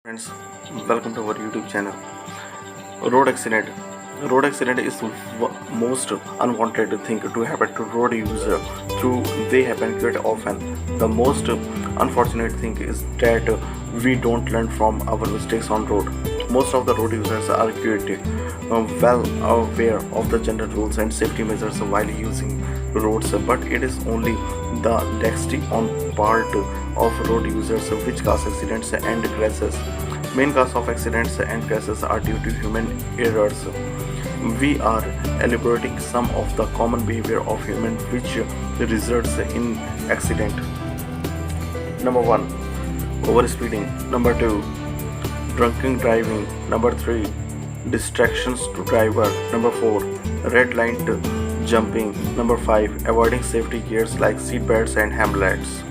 Friends, welcome to our YouTube channel. Road accident. Road accident is the most unwanted thing to happen to road user. Through they happen quite often. The most unfortunate thing is that we don't learn from our mistakes on road. Most of the road users are quite well aware of the general rules and safety measures while using roads, but it is only the laxity on part of road users which cause accidents and crashes. Main cause of accidents and crashes are due to human errors. We are elaborating some of the common behavior of human which results in accident. Number 1. Overspeeding. Number 2. Drunken driving. Number 3. Distractions to driver. Number 4. Red light jumping. Number 5. Avoiding safety gears like seat belts and helmets.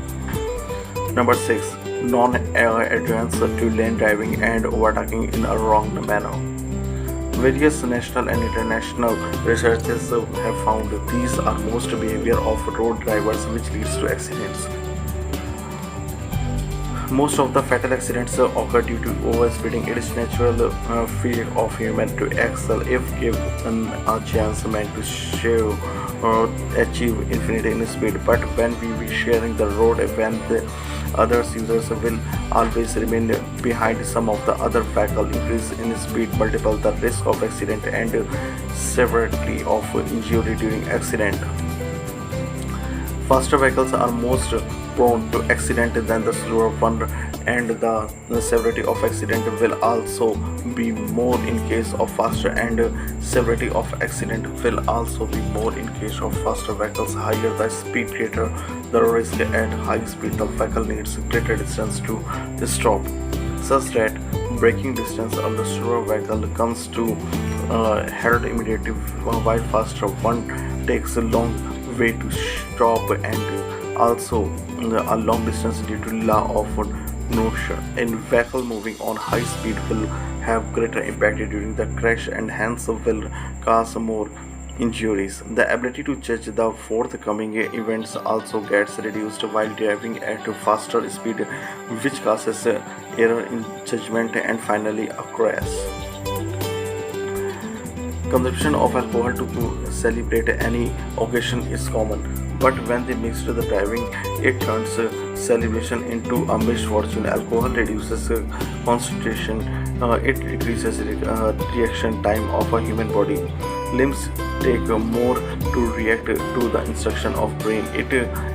Number 6. Non-adherence to lane driving and overtaking in a wrong manner. Various national and international researchers have found these are most behavior of road drivers which leads to accidents. Most of the fatal accidents occur due to overspeeding. It is natural field of human to excel if given a chance meant to show or achieve infinity in speed. But when we be sharing the road, when the others users will always remain behind some of the other vehicle, increase in speed multiple the risk of accident and severity of injury during accident. Faster vehicles are most prone to accident than the slower one, and the severity of accident will also be more in case of faster, and severity of accident will also be more in case of faster vehicles. Higher the speed, greater the risk. At high speed the vehicle needs greater distance to stop, such that braking distance on the slower vehicle comes to halt immediately, while faster one takes a long way to stop, and also a long distance due to law of inertia. A vehicle moving on high speed will have greater impact during the crash and hence will cause more injuries. The ability to judge the forthcoming events also gets reduced while driving at faster speed, which causes error in judgment and finally a crash. Consumption of alcohol to celebrate any occasion is common, but when they mix with the driving, it turns celebration into a misfortune. Alcohol reduces concentration, it decreases reaction time of a human body. Limbs take more to react to the instruction of brain. It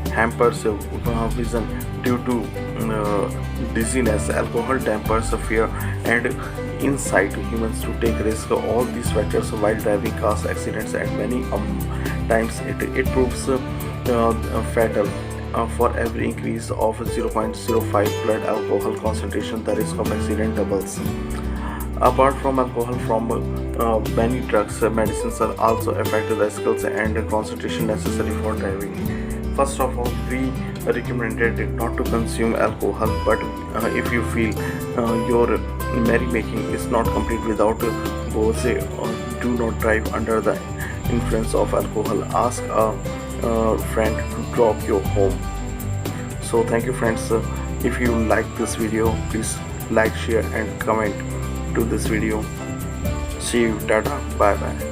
hampers vision due to dizziness. Alcohol dampers fear and incite humans to take risk. All these factors while driving cause accidents, and many times it proves fatal. For every increase of 0.05 blood alcohol concentration, the risk of accident doubles. Apart from alcohol, from many drugs, medicines are also affect the skills and concentration necessary for driving. First of all, we recommended not to consume alcohol, but if you feel your merrymaking is not complete without booze, do not drive under the influence of alcohol. Ask a friend to drop you home. So thank you friends. If you like this video, please like, share and comment to this video. See you, tata, bye bye.